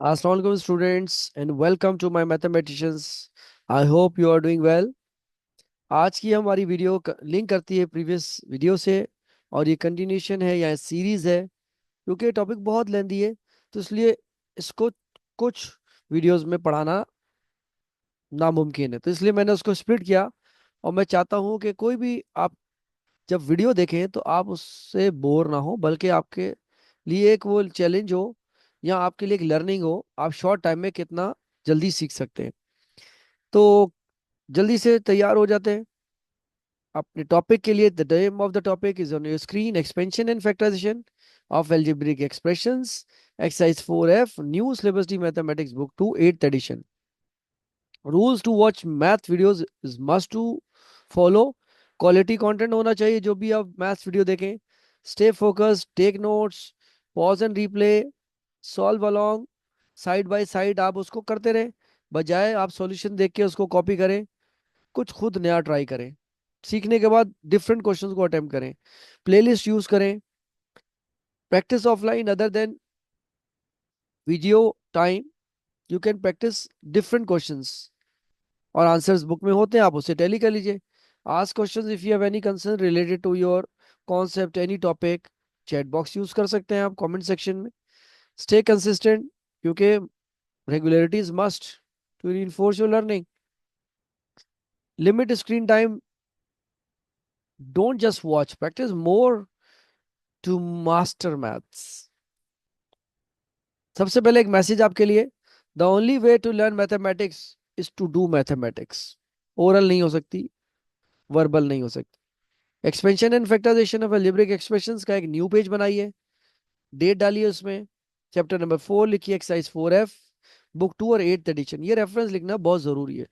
Assalamu alaikum students and welcome to my mathematicians. I hope you are doing well. आज की हमारी video link करती है previous video से और ये कंटिन्यूशन है या सीरीज है क्योंकि टॉपिक बहुत लेंदी है तो इसलिए इसको कुछ वीडियोस में पढ़ाना नामुमकिन है, तो इसलिए मैंने उसको स्प्लिट किया। और मैं चाहता हूँ कि कोई भी आप जब वीडियो देखें तो आप उससे बोर ना हो, बल्कि आपके लिए एक वो चैलेंज हो या आपके लिए एक लर्निंग हो, आप शॉर्ट टाइम में कितना जल्दी सीख सकते हैं। तो जल्दी से तैयार हो जाते हैं अपने टॉपिक के लिए। The name of the topic is on your screen, expansion and factorization of algebraic expressions, exercise 4F, new syllabus D mathematics book 2 8th edition. Rules to watch math videos is must to follow. Quality content होना चाहिए जो भी आप maths video देखें। Stay focus, take notes, pause and replay, solve along, side by side आप उसको करते रहें, बजाय आप सॉल्यूशन देख के उसको कॉपी करें। कुछ खुद नया ट्राई करें। सीखने के बाद डिफरेंट क्वेश्चंस को अटेम्प्ट करें। प्लेलिस्ट यूज करें। Practice offline other than video time. You can practice different questions और आंसर्स बुक में होते हैं, आप उससे टैली कर लीजिए। Ask questions if you have any concern related to your concept, any topic. Chat box use कर सकते हैं आप कमेंट सेक्शन में। स्टे कंसिस्टेंट क्योंकि regularity is must to reinforce your learning. Limit screen time. Don't just watch, practice more to master maths. सबसे पहले एक message आपके लिए। The only way to learn mathematics is to do mathematics. Oral नहीं हो सकती, verbal नहीं हो सकती। Expansion and factorization of algebraic expressions का एक न्यू पेज बनाइए, डेट डालिए उसमें, चैप्टर नंबर 4 लिखिए, एक्सरसाइज 4F, बुक 2 और 8th एडिशन। ये रेफरेंस लिखना बहुत जरूरी है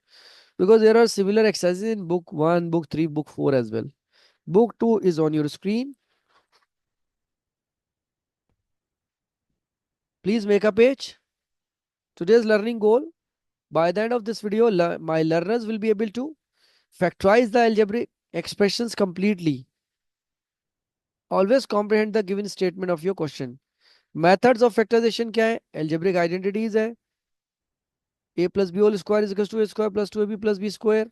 because there are similar exercises in book 1, book 3, book 4 as well. Book 2 is on your screen. Please make a page. Today's learning goal: by the end of this video, my learners will be able to factorize the algebraic expressions completely. Always comprehend the given statement of your question. Methods of factorization क्या है? Algebraic identities है a plus b whole square is equals to a square plus 2ab plus b square.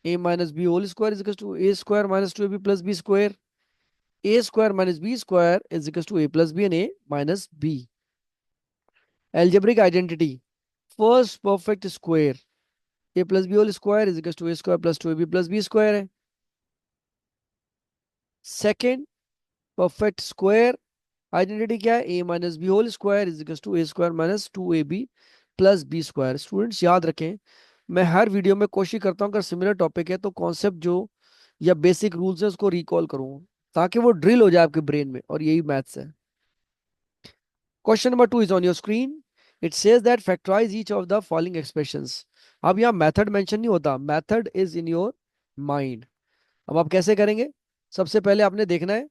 A minus b whole square is equals to a square minus 2ab plus b square. A square minus b square is equals to a plus b and a minus b. Algebraic identity: first perfect square, a plus b whole square is equals to a square plus 2ab plus b square है। Second perfect square identity क्या है? a minus B whole square is equal to A square minus 2ab plus B square. Students याद रखें, मैं हर video में कोशिश करता हूँ अगर सिमिलर टॉपिक है तो कॉन्सेप्ट जो या बेसिक रूल्स है उसको रिकॉल करूँ ताकि वो ड्रिल हो जाए आपके ब्रेन में, और यही मैथ्स है। Question number 2 is on your screen. It says that factorize each of the following expressions. अब यहाँ मेथड मेंशन नहीं होता, method is in your mind. अब आप कैसे करेंगे? सबसे पहले आपने देखना है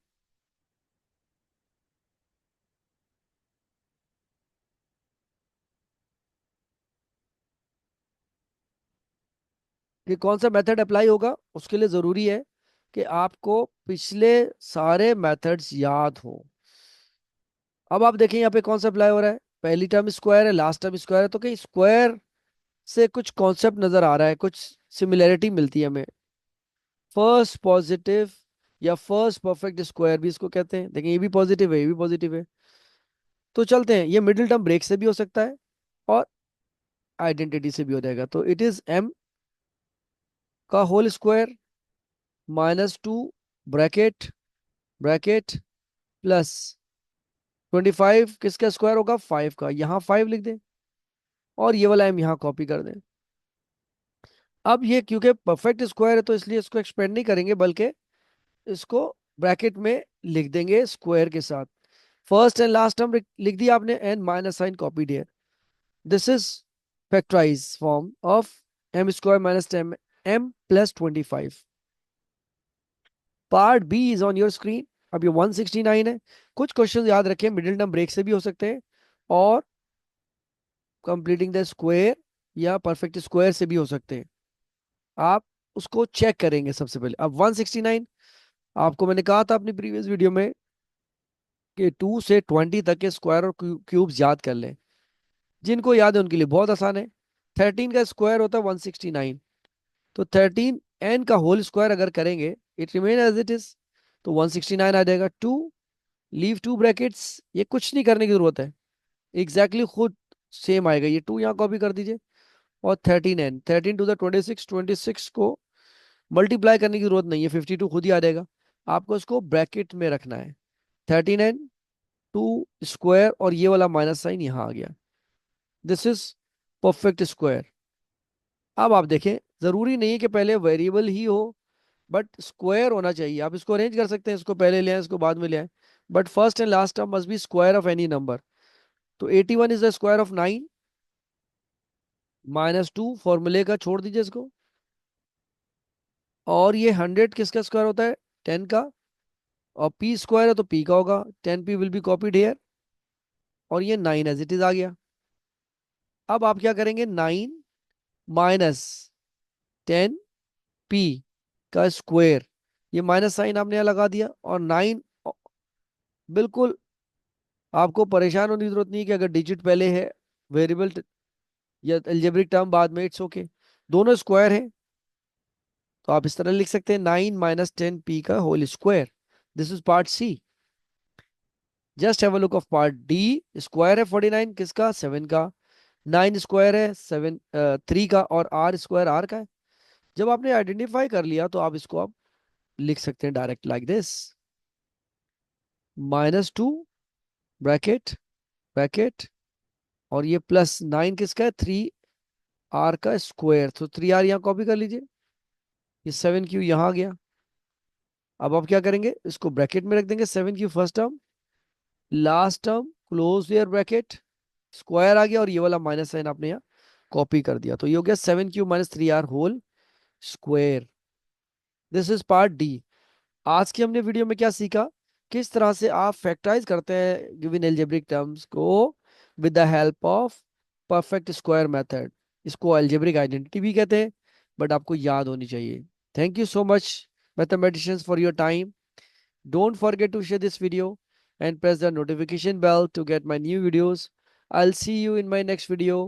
कि कौन सा मेथड अप्लाई होगा। उसके लिए जरूरी है कि आपको पिछले सारे मेथड्स याद हो। अब आप देखें यहाँ पे कौन सा अप्लाई हो रहा है। पहली टर्म स्क्वायर है, लास्ट टर्म स्क्वायर है, तो कहीं स्क्वायर से कुछ कॉन्सेप्ट नजर आ रहा है, कुछ सिमिलैरिटी मिलती है हमें। फर्स्ट पॉजिटिव या फर्स्ट परफेक्ट स्क्वायर भी इसको कहते हैं। देखिए ये भी पॉजिटिव है, ये भी पॉजिटिव है। तो चलते हैं, ये मिडिल टर्म ब्रेक से भी हो सकता है और आइडेंटिटी से भी हो जाएगा। तो इट इज m का whole square minus 2 bracket bracket plus 25 किसका स्क्वायर होगा? 5 का। यहाँ 5 लिख दें और ये वाला m यहाँ कॉपी कर दें। अब ये क्योंकि परफेक्ट स्क्वायर है तो इसलिए इसको एक्सपेंड नहीं करेंगे, बल्कि इसको ब्रैकेट में लिख देंगे स्क्वायर के साथ। फर्स्ट एंड लास्ट टर्म लिख दिया आपने, एंड माइनस साइन कॉपी दिया। This is factorize form of m square minus m plus 25। Part B is on your screen. अब ये 169 है। कुछ क्वेश्चन याद रखें, मिडिल टर्म ब्रेक से भी हो सकते हैं और कंप्लीटिंग द स्क्वायर या परफेक्ट स्क्वायर से भी हो सकते हैं। आप उसको चेक करेंगे सबसे पहले। अब 169 आपको मैंने कहा था अपनी प्रीवियस वीडियो में कि 2 से 20 तक के स्क्वायर और क्यूब्स याद कर लें। जिनको याद है उनके लिए बहुत आसान है। 13 का स्क्वायर होता है 169। तो 13 n का होल स्क्वायर अगर करेंगे, it remain as it is, तो 169 आ जाएगा। टू, लीव टू ब्रैकेट्स, ये कुछ नहीं करने की जरूरत है, एग्जैक्टली खुद सेम आएगा। ये टू यहाँ कॉपी कर दीजिए। और 13 n, 13 टू द 26, 26 को मल्टीप्लाई करने की जरूरत नहीं है, 52 खुद ही आ जाएगा। आपको इसको ब्रैकेट में रखना है। 13 n, टू स्क्वायर, और ये वाला माइनस साइन यहाँ आ गया। This is perfect square. अब आप देखें, जरूरी नहीं है कि पहले वेरिएबल ही हो, बट स्क्वायर होना चाहिए। आप इसको अरेंज कर सकते हैं, इसको पहले ले आए, इसको बाद में ले आए, but first and last term must be square of any number. तो 81 is the square of 9 minus 2, फॉर्मूले का छोड़ दीजिए इसको। और ये 100 किसका स्क्वायर होता है? 10 का। और पी स्क्वायर है तो पी का होगा, 10p will be copied hair. और ये 9 एज इट इज आ गया। अब आप क्या करेंगे? 9 माइनस 10p का स्क्वायर, ये माइनस साइन आपने यहाँ लगा दिया। और 9, बिल्कुल आपको परेशान होने की जरूरत नहीं है कि अगर डिजिट पहले है, वेरिएबल या अलजेब्रिक टर्म बाद में, इट्स ओके, दोनों स्क्वायर है। तो आप इस तरह लिख सकते हैं 9 - 10p का whole square. This is part C. Just have a look of part D. Square है 49 किसका? 7 का। 9 स्क्वायर है 7, 3 का। और आर स्क्वायर आर का है। जब आपने आइडेंटिफाई कर लिया तो आप इसको आप लिख सकते हैं direct like this, -2 bracket bracket, और ये +9 किसका है? 3r का स्क्वायर। तो 3r यहाँ कॉपी कर लीजिए, ये 7q यहाँ आ गया। अब आप क्या करेंगे? इसको ब्रैकेट में रख देंगे। 7q first term, last term close their bracket, square आ गया, और ये वाला माइनस साइन आपने यहाँ कॉपी कर दिया। तो ये हो गया 7q - 3r whole square. This is part D. आज की हमने वीडियो में क्या सीखा? किस तरह से आप फैक्टराइज करते हैं गिवन एल्जेब्रिक टर्म्स को with the help of perfect square method. इसको एल्जेब्रिक आइडेंटिटी भी कहते हैं, बट आपको याद होनी चाहिए। Thank you so much mathematicians for your time. Don't forget to share this video and press the notification bell to get my new videos. I'll see you in my next video.